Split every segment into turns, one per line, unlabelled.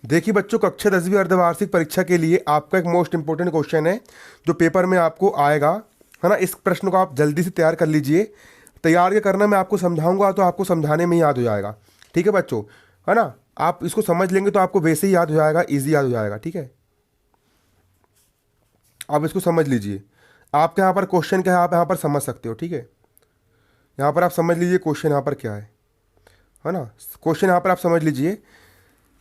देखिए बच्चों, कक्षा 10वीं अर्धवार्षिक परीक्षा के लिए आपका एक मोस्ट इंपॉर्टेंट क्वेश्चन है जो पेपर में आपको आएगा, है ना। इस प्रश्न को आप जल्दी से तैयार कर लीजिए। तैयार क्या करना, मैं आपको समझाऊंगा तो आपको समझाने में ही याद हो जाएगा। ठीक है बच्चों, है ना। आप इसको समझ लेंगे तो आपको वैसे ही याद हो जाएगा, ईजी याद हो जाएगा। ठीक है, आप इसको समझ लीजिए। आपके यहाँ पर क्वेश्चन क्या है आप यहाँ पर समझ सकते हो। ठीक है, यहाँ पर आप समझ लीजिए क्वेश्चन यहाँ पर क्या है ना। क्वेश्चन यहाँ पर आप समझ लीजिए।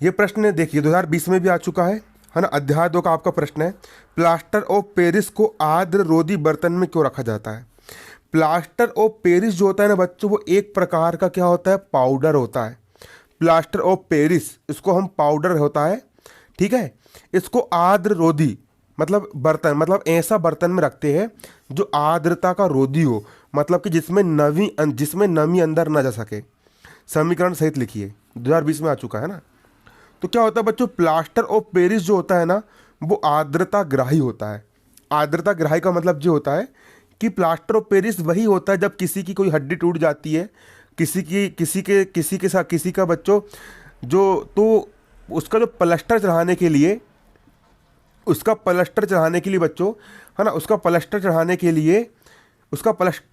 ये प्रश्न देखिए 2020 में भी आ चुका है ना। अध्याय 2 का आपका प्रश्न है, प्लास्टर ऑफ पेरिस को आर्द्र रोधी बर्तन में क्यों रखा जाता है। प्लास्टर ऑफ पेरिस जो होता है ना बच्चों, वो एक प्रकार का क्या होता है, पाउडर होता है। प्लास्टर ऑफ पेरिस, इसको हम पाउडर होता है। ठीक है, इसको आर्द्र रोधी मतलब बर्तन, मतलब ऐसा बर्तन में रखते हैं जो आर्द्रता का रोधी हो, मतलब कि जिसमें नमी अंदर ना जा सके। समीकरण सहित लिखिए, 2020 में आ चुका है ना। तो क्या होता है बच्चों, प्लास्टर ऑफ पेरिस जो होता है ना, वो आर्द्रता ग्राही होता है। आर्द्रता ग्राही का मतलब जो होता है कि प्लास्टर ऑफ पेरिस वही होता है जब किसी की कोई हड्डी टूट जाती है, किसी का बच्चों जो, तो उसका जो प्लास्टर चढ़ाने के लिए बच्चों, है ना, उसका प्लास्टर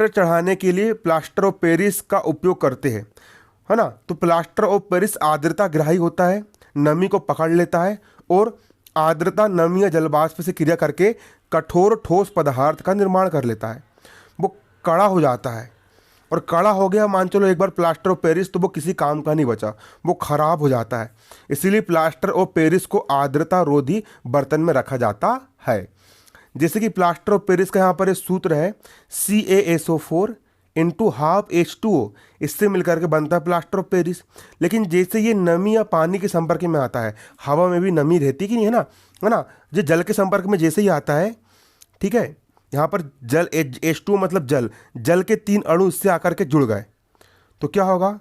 चढ़ाने के लिए प्लास्टर ऑफ पेरिस का उपयोग करते हैं, है ना। तो प्लास्टर ऑफ पेरिस आर्द्रता ग्राही होता है, नमी को पकड़ लेता है और आर्द्रता नमी या जलवाष्प से क्रिया करके कठोर ठोस पदार्थ का निर्माण कर लेता है। वो कड़ा हो जाता है, और कड़ा हो गया मान चलो एक बार प्लास्टर ऑफ पेरिस, तो वो किसी काम का नहीं बचा, वो खराब हो जाता है। इसीलिए प्लास्टर ऑफ पेरिस को आर्द्रता रोधी बर्तन में रखा जाता है। जैसे कि प्लास्टर ऑफ पेरिस का यहाँ पर एक सूत्र है CaSO4 इंटू हाफ H2O, इससे मिलकर के बनता है प्लास्टर ऑफ पेरिस। लेकिन जैसे ये नमी या पानी के संपर्क में आता है, हवा में भी नमी रहती कि नहीं, है ना। ये जल के संपर्क में जैसे ही आता है, ठीक है, यहाँ पर जल H2O मतलब जल के 3 अणु इससे आकर के जुड़ गए, तो क्या होगा,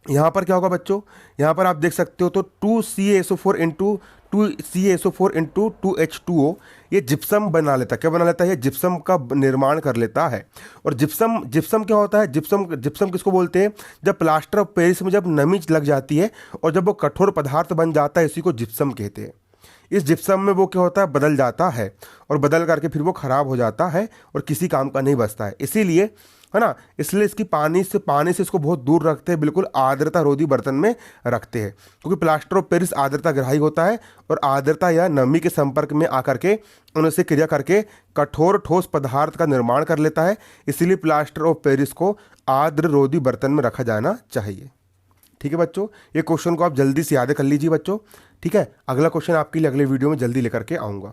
यहाँ पर क्या होगा बच्चों, यहाँ पर आप देख सकते हो, तो 2CaSO4 इंटू 2H2O ये जिप्सम बना लेता है। क्या बना लेता है, ये जिप्सम का निर्माण कर लेता है। और जिप्सम क्या होता है, जिप्सम किसको बोलते हैं, जब प्लास्टर ऑफ पेरिस में जब नमी लग जाती है और जब वो कठोर पदार्थ बन जाता है, इसी को जिप्सम कहते हैं। इस जिप्सम में वो क्या होता है, बदल जाता है, और बदल करके फिर वो खराब हो जाता है और किसी काम का नहीं बचता है। इसीलिए, है ना, इसलिए इसकी पानी से इसको बहुत दूर रखते हैं, बिल्कुल आर्द्रता रोधी बर्तन में रखते हैं। क्योंकि प्लास्टर ऑफ पेरिस आर्द्रता ग्राही होता है और आर्द्रता या नमी के संपर्क में आकर के उनसे क्रिया करके कठोर ठोस पदार्थ का निर्माण कर लेता है। इसीलिए प्लास्टर ऑफ पेरिस को आर्द्र रोधी बर्तन में रखा जाना चाहिए। ठीक है बच्चों, ये क्वेश्चन को आप जल्दी से याद कर लीजिए बच्चों। ठीक है, अगला क्वेश्चन आपके लिए अगले वीडियो में जल्दी लेकर के आऊँगा।